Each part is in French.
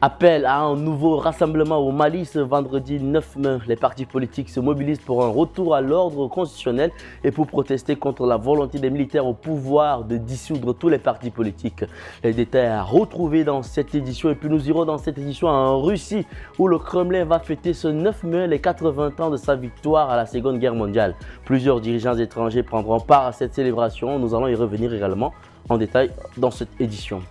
Appel à un nouveau rassemblement au Mali ce vendredi 9 mai. Les partis politiques se mobilisent pour un retour à l'ordre constitutionnel et pour protester contre la volonté des militaires au pouvoir de dissoudre tous les partis politiques. Les détails à retrouver dans cette édition. Et puis nous irons dans cette édition en Russie où le Kremlin va fêter ce 9 mai les 80 ans de sa victoire à la Seconde Guerre mondiale. Plusieurs dirigeants étrangers prendront part à cette célébration. Nous allons y revenir également en détail dans cette édition.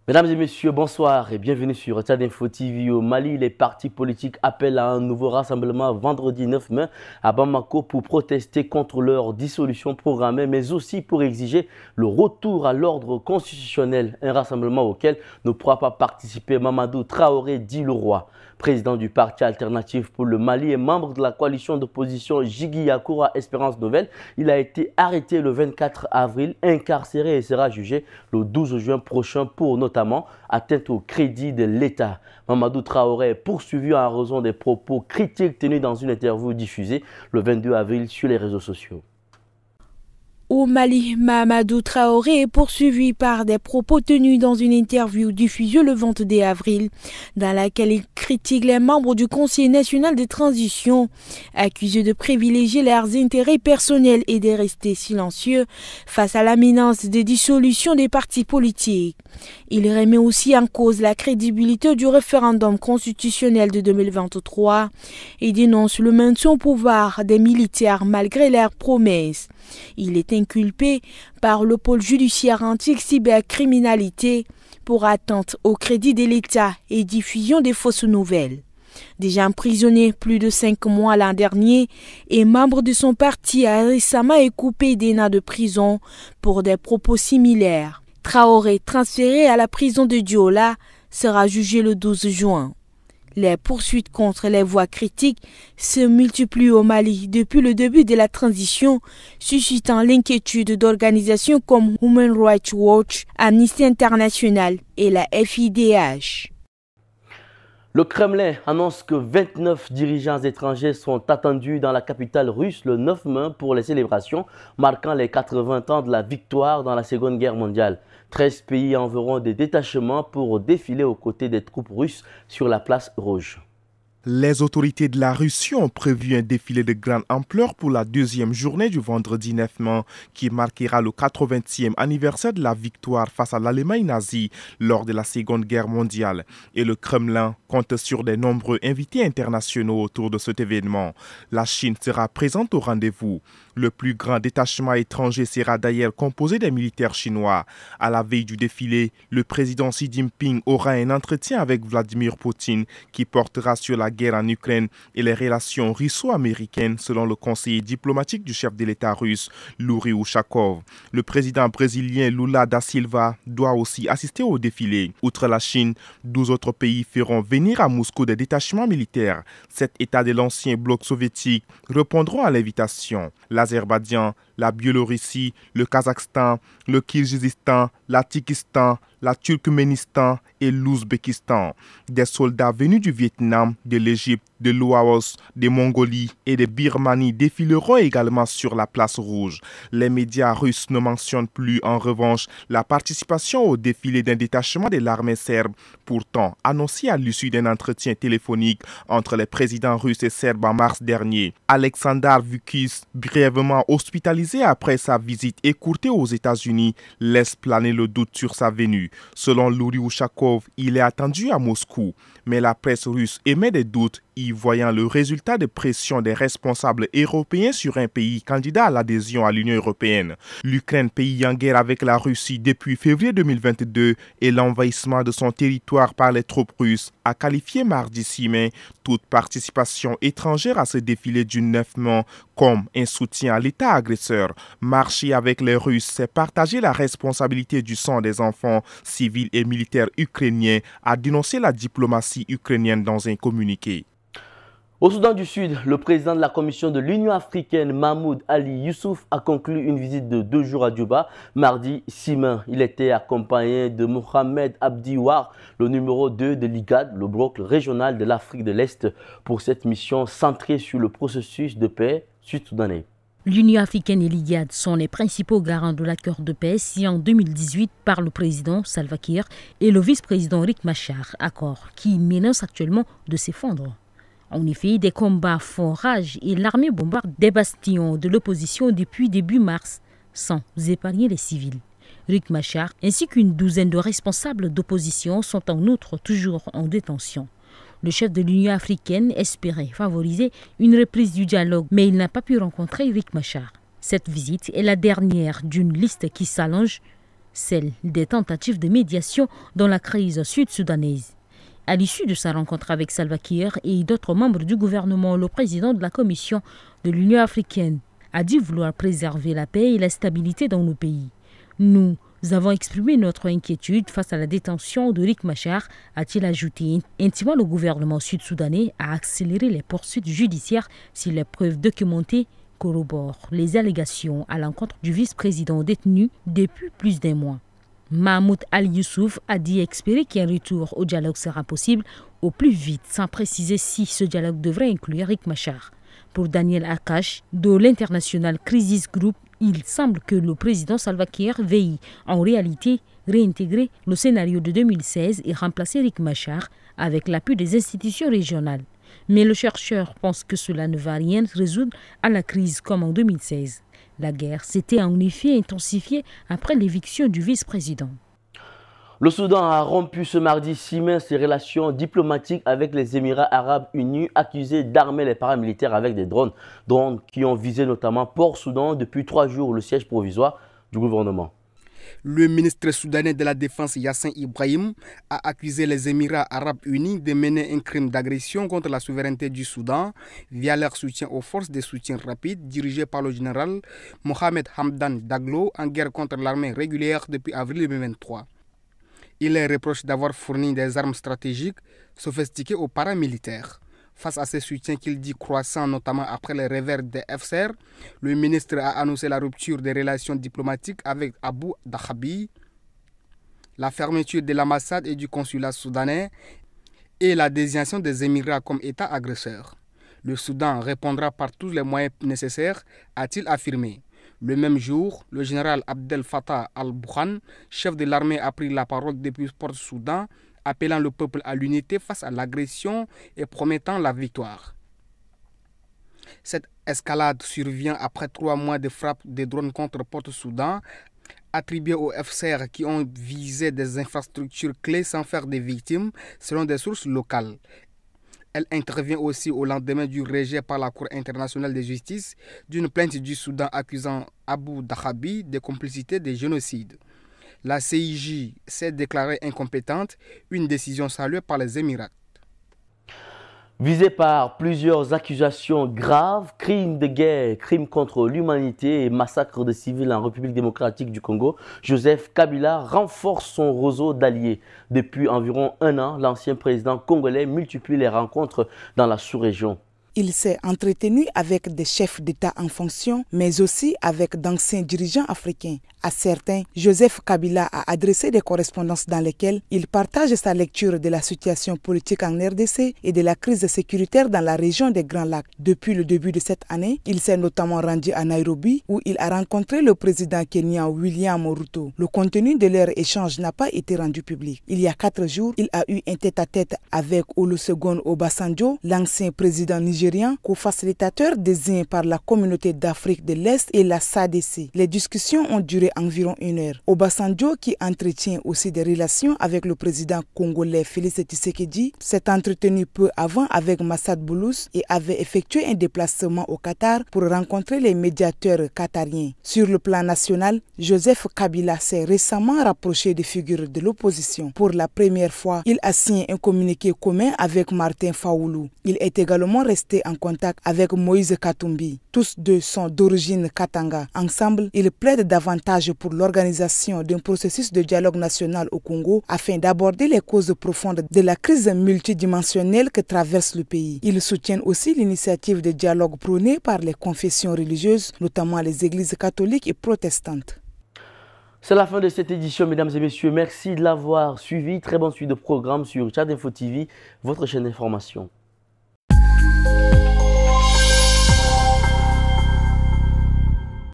Mesdames et messieurs, bonsoir et bienvenue sur Tchad Info TV. Au Mali, les partis politiques appellent à un nouveau rassemblement vendredi 9 mai à Bamako pour protester contre leur dissolution programmée, mais aussi pour exiger le retour à l'ordre constitutionnel. Un rassemblement auquel ne pourra pas participer Mamadou Traoré, dit le roi. Président du parti alternatif pour le Mali et membre de la coalition d'opposition Jigui Yakoura Espérance Nouvelle, il a été arrêté le 24 avril, incarcéré et sera jugé le 12 juin prochain pour notamment atteinte au crédit de l'État. Mamadou Traoré est poursuivi en raison des propos critiques tenus dans une interview diffusée le 22 avril sur les réseaux sociaux. Au Mali, Mamadou Traoré est poursuivi par des propos tenus dans une interview diffusée le 22 avril, dans laquelle il critique les membres du Conseil national de transition, accusés de privilégier leurs intérêts personnels et de rester silencieux face à la menace de dissolution des partis politiques. Il remet aussi en cause la crédibilité du référendum constitutionnel de 2023 et dénonce le maintien au pouvoir des militaires malgré leurs promesses. Il est inculpé par le pôle judiciaire anti-cybercriminalité pour atteinte au crédit de l'État et diffusion des fausses nouvelles. Déjà emprisonné plus de 5 mois l'an dernier et membre de son parti a récemment écopé d'1 an de prison pour des propos similaires. Traoré, transféré à la prison de Diola, sera jugé le 12 juin. Les poursuites contre les voix critiques se multiplient au Mali depuis le début de la transition, suscitant l'inquiétude d'organisations comme Human Rights Watch, Amnesty International et la FIDH. Le Kremlin annonce que 29 dirigeants étrangers sont attendus dans la capitale russe le 9 mai pour les célébrations marquant les 80 ans de la victoire dans la Seconde Guerre mondiale. 13 pays enverront des détachements pour défiler aux côtés des troupes russes sur la place rouge. Les autorités de la Russie ont prévu un défilé de grande ampleur pour la deuxième journée du vendredi 9 mai qui marquera le 80e anniversaire de la victoire face à l'Allemagne nazie lors de la Seconde Guerre mondiale. Et le Kremlin compte sur de nombreux invités internationaux autour de cet événement. La Chine sera présente au rendez-vous. Le plus grand détachement étranger sera d'ailleurs composé des militaires chinois. À la veille du défilé, le président Xi Jinping aura un entretien avec Vladimir Poutine qui portera sur la guerre en Ukraine et les relations russo-américaines selon le conseiller diplomatique du chef de l'État russe, Yuri Ushakov. Le président brésilien Lula da Silva doit aussi assister au défilé. Outre la Chine, 12 autres pays feront venir à Moscou des détachements militaires. 7 États de l'ancien bloc soviétique répondront à l'invitation. L'Azerbaïdjan, la Biélorussie, le Kazakhstan, le Kirghizistan, la Tadjikistan, la Turkménistan et l'Ouzbékistan. Des soldats venus du Vietnam, de l'Égypte, de l'Oaos, de Mongolie et de Birmanie défileront également sur la place rouge. Les médias russes ne mentionnent plus en revanche la participation au défilé d'un détachement de l'armée serbe, pourtant annoncé à l'issue d'un entretien téléphonique entre les présidents russes et serbes en mars dernier. Aleksandar Vučić, brièvement hospitalisé après sa visite écourtée aux États-Unis, laisse planer le doute sur sa venue. Selon Yuri Ushakov, il est attendu à Moscou, mais la presse russe émet des doutes y voyant le résultat de pression des responsables européens sur un pays candidat à l'adhésion à l'Union européenne. L'Ukraine, pays en guerre avec la Russie depuis février 2022 et l'envahissement de son territoire par les troupes russes, a qualifié mardi 6 mai toute participation étrangère à ce défilé du 9 mai comme un soutien à l'État agresseur. Marcher avec les Russes, c'est partager la responsabilité du sang des enfants civils et militaires ukrainiens, a dénoncé la diplomatie ukrainienne dans un communiqué. Au Soudan du Sud, le président de la Commission de l'Union africaine, Mahmoud Ali Youssouf, a conclu une visite de 2 jours à Djouba, mardi 6 mai. Il était accompagné de Mohamed Abdi War, le numéro 2 de l'IGAD, le bloc régional de l'Afrique de l'Est, pour cette mission centrée sur le processus de paix sud-soudanais. L'Union africaine et l'IGAD sont les principaux garants de l'accord de paix signé en 2018 par le président Salva Kiir et le vice-président Riek Machar, accord qui menace actuellement de s'effondrer. En effet, des combats font rage et l'armée bombarde des bastions de l'opposition depuis début mars, sans épargner les civils. Riek Machar ainsi qu'une douzaine de responsables d'opposition sont en outre toujours en détention. Le chef de l'Union africaine espérait favoriser une reprise du dialogue, mais il n'a pas pu rencontrer Riek Machar. Cette visite est la dernière d'une liste qui s'allonge, celle des tentatives de médiation dans la crise sud-soudanaise. À l'issue de sa rencontre avec Salva Kiir et d'autres membres du gouvernement, le président de la Commission de l'Union africaine a dit vouloir préserver la paix et la stabilité dans nos pays. Nous avons exprimé notre inquiétude face à la détention de Riek Machar, a-t-il ajouté, intimant le gouvernement sud-soudanais à accélérer les poursuites judiciaires si les preuves documentées corroborent les allégations à l'encontre du vice-président détenu depuis plus d'un mois. Mahmoud Al-Youssouf a dit espérer qu'un retour au dialogue sera possible au plus vite, sans préciser si ce dialogue devrait inclure Riek Machar. Pour Daniel Akash, de l'International Crisis Group, il semble que le président Salva Kiir veille en réalité réintégrer le scénario de 2016 et remplacer Riek Machar avec l'appui des institutions régionales. Mais le chercheur pense que cela ne va rien résoudre à la crise comme en 2016. La guerre s'était en effet intensifiée après l'éviction du vice-président. Le Soudan a rompu ce mardi 6 mai ses relations diplomatiques avec les Émirats arabes unis, accusés d'armer les paramilitaires avec des drones. Drones qui ont visé notamment Port-Soudan depuis 3 jours, le siège provisoire du gouvernement. Le ministre soudanais de la Défense Yassin Ibrahim a accusé les Émirats arabes unis de mener un crime d'agression contre la souveraineté du Soudan via leur soutien aux forces de soutien rapide dirigées par le général Mohamed Hamdan Daglo en guerre contre l'armée régulière depuis avril 2023. Il les reproche d'avoir fourni des armes stratégiques sophistiquées aux paramilitaires. Face à ces soutiens qu'il dit croissants, notamment après les revers des FCR, le ministre a annoncé la rupture des relations diplomatiques avec Abu Dhabi, la fermeture de l'ambassade et du consulat soudanais et la désignation des Émirats comme État agresseur. Le Soudan répondra par tous les moyens nécessaires, a-t-il affirmé. Le même jour, le général Abdel Fattah al-Burhan, chef de l'armée, a pris la parole depuis Port-Soudan, appelant le peuple à l'unité face à l'agression et promettant la victoire. Cette escalade survient après 3 mois de frappes de drones contre Port-Soudan, attribuées aux FCR qui ont visé des infrastructures clés sans faire de victimes, selon des sources locales. Elle intervient aussi au lendemain du rejet par la Cour internationale de justice d'une plainte du Soudan accusant Abu Dhabi de complicité de génocide. La CIJ s'est déclarée incompétente, une décision saluée par les Émirats. Visé par plusieurs accusations graves, crimes de guerre, crimes contre l'humanité et massacres de civils en République démocratique du Congo, Joseph Kabila renforce son réseau d'alliés. Depuis environ 1 an, l'ancien président congolais multiplie les rencontres dans la sous-région. Il s'est entretenu avec des chefs d'État en fonction, mais aussi avec d'anciens dirigeants africains. À certains, Joseph Kabila a adressé des correspondances dans lesquelles il partage sa lecture de la situation politique en RDC et de la crise sécuritaire dans la région des Grands Lacs. Depuis le début de cette année, il s'est notamment rendu à Nairobi où il a rencontré le président kenyan William Ruto. Le contenu de leur échange n'a pas été rendu public. Il y a 4 jours, il a eu un tête-à-tête avec Olusegun Obasanjo, l'ancien président nigérien, co-facilitateur désigné par la communauté d'Afrique de l'Est et la SADC. Les discussions ont duré environ 1 heure. Obasanjo, qui entretient aussi des relations avec le président congolais Félix Tshisekedi, s'est entretenu peu avant avec Massad Boulos et avait effectué un déplacement au Qatar pour rencontrer les médiateurs qatariens. Sur le plan national, Joseph Kabila s'est récemment rapproché des figures de l'opposition. Pour la première fois, il a signé un communiqué commun avec Martin Fayulu. Il est également resté en contact avec Moïse Katumbi. Tous deux sont d'origine Katanga. Ensemble, ils plaident davantage pour l'organisation d'un processus de dialogue national au Congo afin d'aborder les causes profondes de la crise multidimensionnelle que traverse le pays. Ils soutiennent aussi l'initiative de dialogue prônée par les confessions religieuses, notamment les églises catholiques et protestantes. C'est la fin de cette édition, mesdames et messieurs. Merci de l'avoir suivi. Très bonne suite de programme sur Tchad Info TV, votre chaîne d'information.